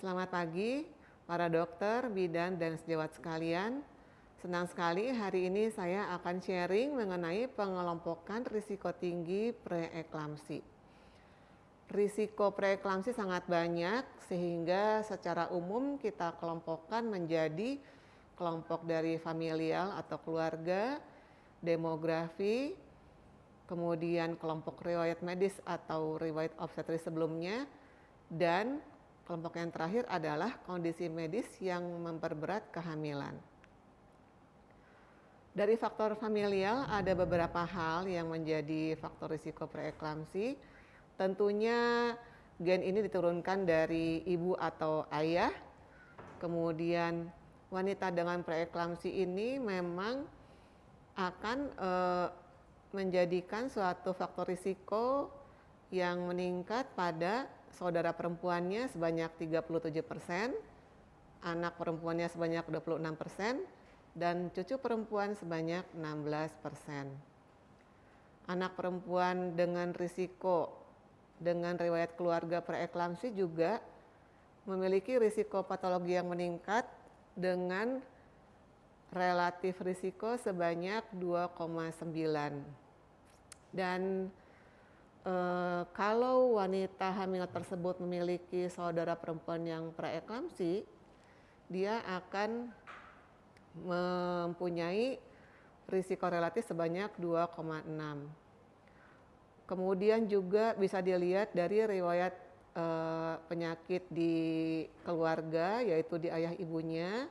Selamat pagi, para dokter, bidan, dan sejawat sekalian. Senang sekali hari ini saya akan sharing mengenai pengelompokan risiko tinggi preeklamsi. Risiko preeklamsi sangat banyak sehingga secara umum kita kelompokkan menjadi kelompok dari familial atau keluarga, demografi, kemudian kelompok riwayat medis atau riwayat obstetris sebelumnya, dan kelompok yang terakhir adalah kondisi medis yang memperberat kehamilan. Dari faktor familial ada beberapa hal yang menjadi faktor risiko preeklamsi. Tentunya gen ini diturunkan dari ibu atau ayah. Kemudian wanita dengan preeklamsi ini memang akan menjadikan suatu faktor risiko yang meningkat pada saudara perempuannya sebanyak 37%, anak perempuannya sebanyak 26%, dan cucu perempuan sebanyak 16%. Anak perempuan dengan risiko dengan riwayat keluarga preeklamsi juga memiliki risiko patologi yang meningkat dengan relatif risiko sebanyak 2,9. Dan kalau wanita hamil tersebut memiliki saudara perempuan yang preeklamsi, dia akan mempunyai risiko relatif sebanyak 2,6. Kemudian juga bisa dilihat dari riwayat penyakit di keluarga, yaitu di ayah ibunya.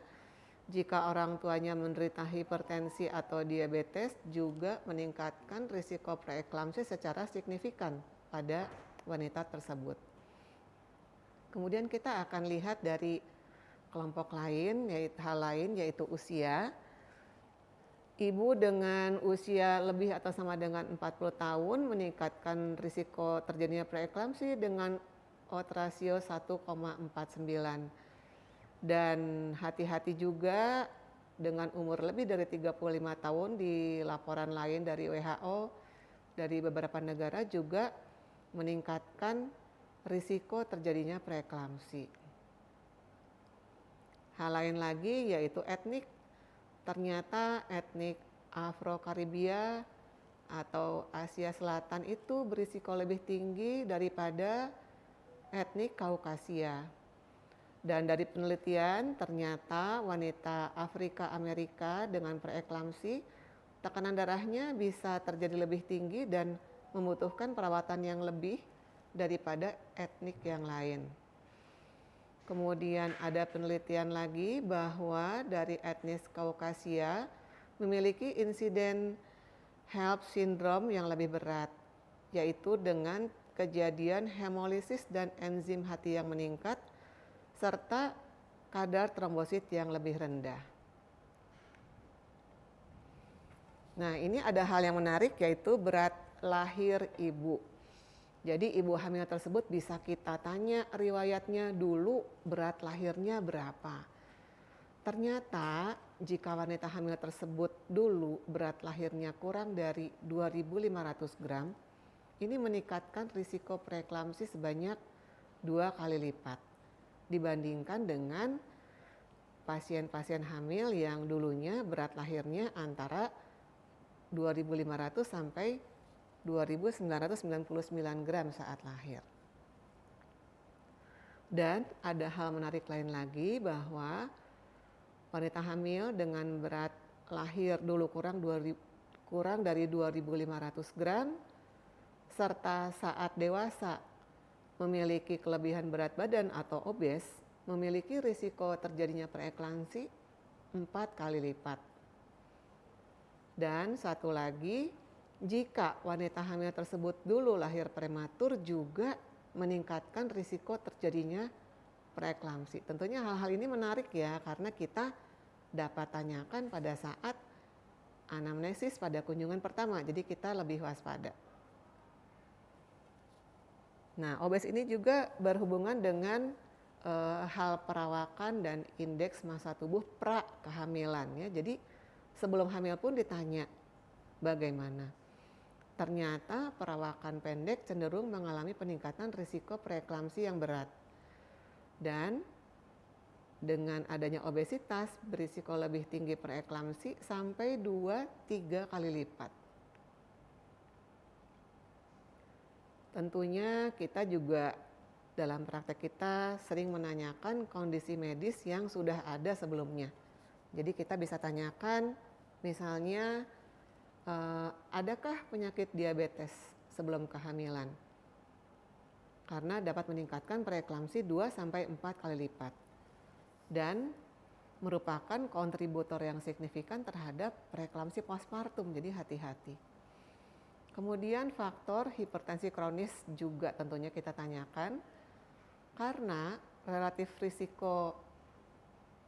Jika orang tuanya menderita hipertensi atau diabetes, juga meningkatkan risiko preeklamsi secara signifikan pada wanita tersebut. Kemudian kita akan lihat dari kelompok lain, yaitu usia. Ibu dengan usia lebih atau sama dengan 40 tahun meningkatkan risiko terjadinya preeklamsi dengan odds rasio 1,49. Dan hati-hati juga dengan umur lebih dari 35 tahun di laporan lain dari WHO dari beberapa negara juga meningkatkan risiko terjadinya preeklamsi. Hal lain lagi yaitu etnik. Ternyata etnik Afro-Karibia atau Asia Selatan itu berisiko lebih tinggi daripada etnik Kaukasia. Dan dari penelitian ternyata wanita Afrika Amerika dengan preeklamsi tekanan darahnya bisa terjadi lebih tinggi dan membutuhkan perawatan yang lebih daripada etnik yang lain. Kemudian ada penelitian lagi bahwa dari etnis Kaukasia memiliki insiden HELLP syndrome yang lebih berat, yaitu dengan kejadian hemolisis dan enzim hati yang meningkat serta kadar trombosit yang lebih rendah. Nah, ini ada hal yang menarik yaitu berat lahir ibu. Jadi ibu hamil tersebut bisa kita tanya riwayatnya dulu berat lahirnya berapa. Ternyata jika wanita hamil tersebut dulu berat lahirnya kurang dari 2.500 gram, ini meningkatkan risiko preeklamsi sebanyak 2 kali lipat dibandingkan dengan pasien-pasien hamil yang dulunya berat lahirnya antara 2.500 sampai 2.999 gram saat lahir. Dan ada hal menarik lain lagi bahwa wanita hamil dengan berat lahir dulu kurang dari 2.500 gram serta saat dewasa memiliki kelebihan berat badan atau obes, memiliki risiko terjadinya preeklamsi 4 kali lipat. Dan satu lagi, jika wanita hamil tersebut dulu lahir prematur juga meningkatkan risiko terjadinya preeklamsi. Tentunya hal-hal ini menarik ya, karena kita dapat tanyakan pada saat anamnesis pada kunjungan pertama, jadi kita lebih waspada. Nah, obes ini juga berhubungan dengan hal perawakan dan indeks massa tubuh pra kehamilan ya. Jadi sebelum hamil pun ditanya bagaimana. Ternyata perawakan pendek cenderung mengalami peningkatan risiko preeklamsi yang berat. Dan dengan adanya obesitas berisiko lebih tinggi preeklamsi sampai 2-3 kali lipat. Tentunya kita juga dalam praktek kita sering menanyakan kondisi medis yang sudah ada sebelumnya. Jadi kita bisa tanyakan misalnya adakah penyakit diabetes sebelum kehamilan? Karena dapat meningkatkan preeklamsi 2-4 kali lipat dan merupakan kontributor yang signifikan terhadap preeklamsi postpartum, jadi hati-hati. Kemudian faktor hipertensi kronis juga tentunya kita tanyakan karena relatif risiko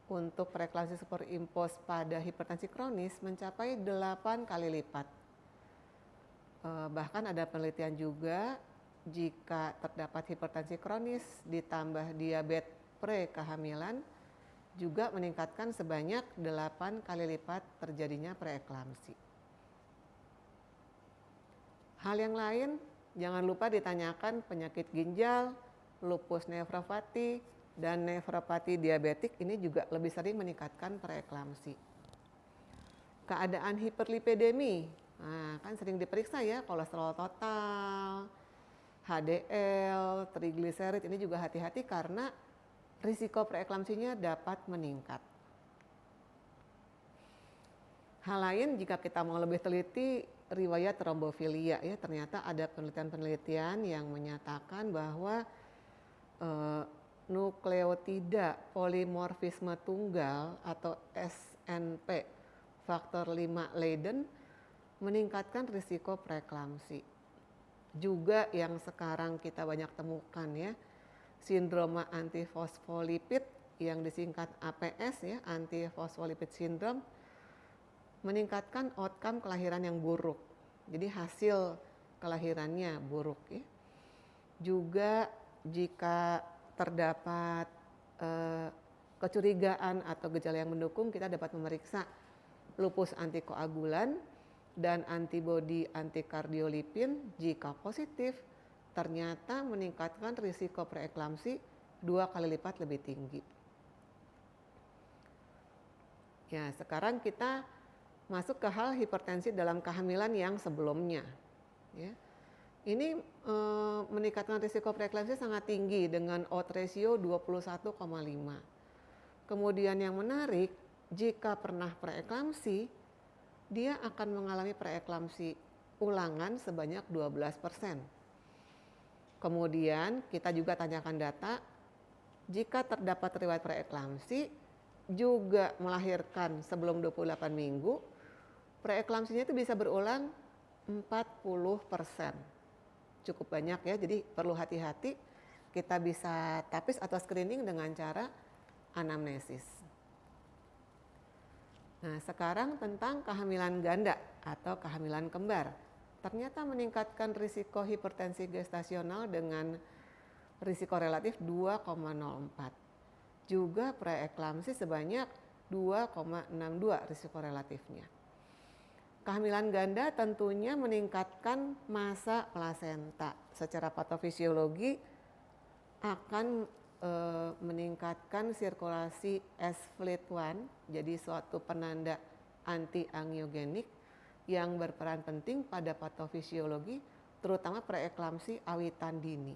untuk preeklamsi superimpos pada hipertensi kronis mencapai 8 kali lipat. Bahkan ada penelitian juga jika terdapat hipertensi kronis ditambah diabetes pre-kehamilan juga meningkatkan sebanyak 8 kali lipat terjadinya preeklamsi. Hal yang lain, jangan lupa ditanyakan penyakit ginjal, lupus nefropati, dan nefropati diabetik ini juga lebih sering meningkatkan preeklamsi. Keadaan hiperlipidemi, nah, kan sering diperiksa ya kolesterol total, HDL, trigliserid, ini juga hati-hati karena risiko preeklamsinya dapat meningkat. Hal lain jika kita mau lebih teliti, riwayat trombofilia ya, ternyata ada penelitian-penelitian yang menyatakan bahwa nukleotida polimorfisme tunggal atau SNP faktor 5 Leiden meningkatkan risiko preeklamsi. Juga yang sekarang kita banyak temukan ya, sindroma antifosfolipid yang disingkat APS ya, antifosfolipid syndrome, meningkatkan outcome kelahiran yang buruk. Jadi hasil kelahirannya buruk ya. Juga jika terdapat kecurigaan atau gejala yang mendukung, kita dapat memeriksa lupus antikoagulan dan antibodi antikardiolipin. Jika positif, ternyata meningkatkan risiko preeklamsi 2 kali lipat lebih tinggi. Ya, sekarang kita masuk ke hal hipertensi dalam kehamilan yang sebelumnya. Ya. Ini meningkatkan risiko preeklamsi sangat tinggi dengan odds ratio 21,5. Kemudian yang menarik, jika pernah preeklamsi, dia akan mengalami preeklamsi ulangan sebanyak 12%. Kemudian kita juga tanyakan data, jika terdapat riwayat preeklamsi, juga melahirkan sebelum 28 minggu, preeklamsinya itu bisa berulang 40%. Cukup banyak ya, jadi perlu hati-hati. Kita bisa tapis atau screening dengan cara anamnesis. Nah, sekarang tentang kehamilan ganda atau kehamilan kembar. Ternyata meningkatkan risiko hipertensi gestasional dengan risiko relatif 2,04. Juga preeklamsi sebanyak 2,62 risiko relatifnya. Kehamilan ganda tentunya meningkatkan massa plasenta. Secara patofisiologi akan meningkatkan sirkulasi S-FLT1, jadi suatu penanda anti-angiogenik yang berperan penting pada patofisiologi, terutama preeklamsi awitan dini.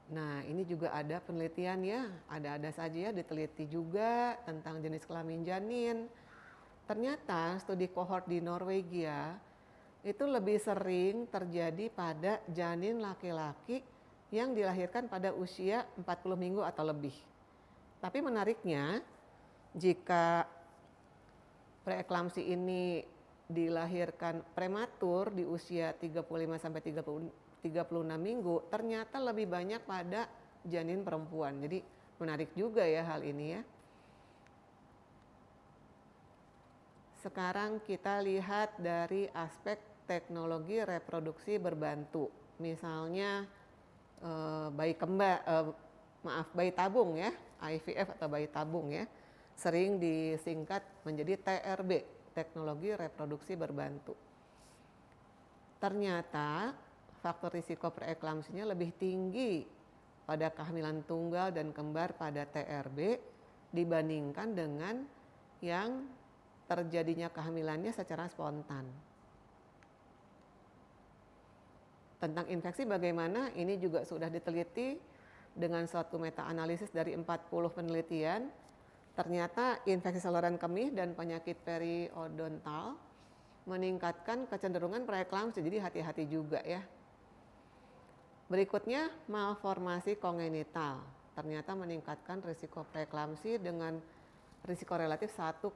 Nah, ini juga ada penelitian ya, ada-ada saja ya, diteliti juga tentang jenis kelamin janin. Ternyata studi kohort di Norwegia itu lebih sering terjadi pada janin laki-laki yang dilahirkan pada usia 40 minggu atau lebih. Tapi menariknya, jika preeklamsi ini dilahirkan prematur di usia 35-36 minggu, ternyata lebih banyak pada janin perempuan. Jadi menarik juga ya hal ini ya. Sekarang kita lihat dari aspek teknologi reproduksi berbantu. Misalnya bayi tabung ya, IVF atau bayi tabung ya. Sering disingkat menjadi TRB, teknologi reproduksi berbantu. Ternyata faktor risiko preeklamsinya lebih tinggi pada kehamilan tunggal dan kembar pada TRB dibandingkan dengan yang terjadinya kehamilannya secara spontan. Tentang infeksi bagaimana, ini juga sudah diteliti dengan suatu meta-analisis dari 40 penelitian. Ternyata infeksi saluran kemih dan penyakit periodontal meningkatkan kecenderungan preeklamsi, jadi hati-hati juga ya. Berikutnya, malformasi kongenital. Ternyata meningkatkan risiko preeklamsi dengan risiko relatif 1,26.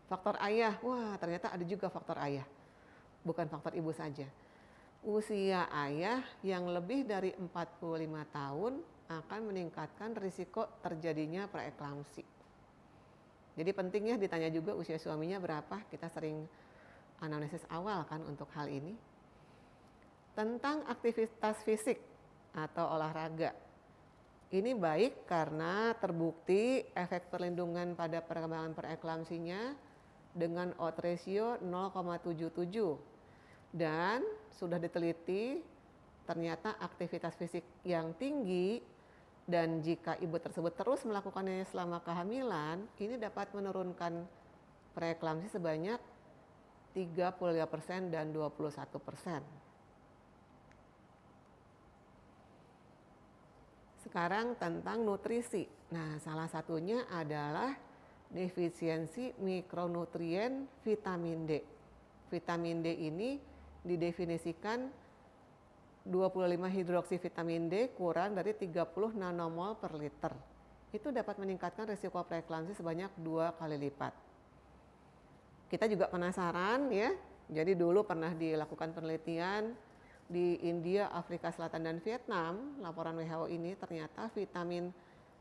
Faktor ayah, wah ternyata ada juga faktor ayah, bukan faktor ibu saja. Usia ayah yang lebih dari 45 tahun akan meningkatkan risiko terjadinya preeklamsi. Jadi pentingnya ditanya juga usia suaminya berapa, kita sering anamnesis awal kan untuk hal ini. Tentang aktivitas fisik atau olahraga. Ini baik karena terbukti efek perlindungan pada perkembangan preeklamsinya dengan odds ratio 0,77 dan sudah diteliti ternyata aktivitas fisik yang tinggi dan jika ibu tersebut terus melakukannya selama kehamilan ini dapat menurunkan preeklamsi sebanyak 35% dan 21%. Sekarang tentang nutrisi. Nah, salah satunya adalah defisiensi mikronutrien vitamin D. Vitamin D ini didefinisikan 25 hidroksivitamin D kurang dari 30 nanomol per liter. Itu dapat meningkatkan risiko preeklamsi sebanyak 2 kali lipat. Kita juga penasaran ya. Jadi dulu pernah dilakukan penelitian di India, Afrika Selatan dan Vietnam, laporan WHO ini ternyata vitamin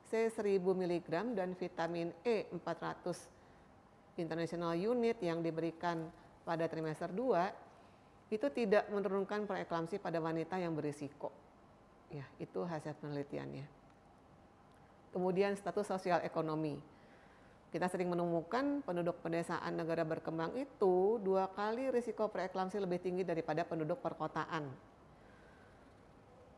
C 1000 mg dan vitamin E 400 international unit yang diberikan pada trimester 2 itu tidak menurunkan preeklamsi pada wanita yang berisiko. Ya, itu hasil penelitiannya. Kemudian status sosial ekonomi. Kita sering menemukan penduduk pedesaan negara berkembang itu 2 kali risiko preeklamsi lebih tinggi daripada penduduk perkotaan.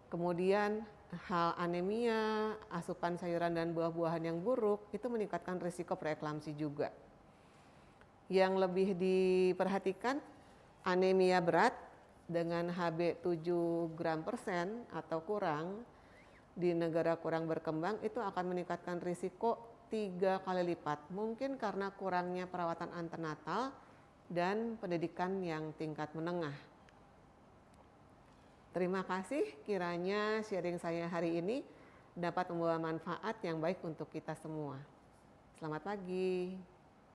Kemudian hal anemia, asupan sayuran dan buah-buahan yang buruk itu meningkatkan risiko preeklamsi juga. Yang lebih diperhatikan anemia berat dengan Hb 7 gram persen atau kurang di negara kurang berkembang itu akan meningkatkan risiko 3 kali lipat, mungkin karena kurangnya perawatan antenatal dan pendidikan yang tingkat menengah. Terima kasih, kiranya sharing saya hari ini dapat membawa manfaat yang baik untuk kita semua. Selamat pagi.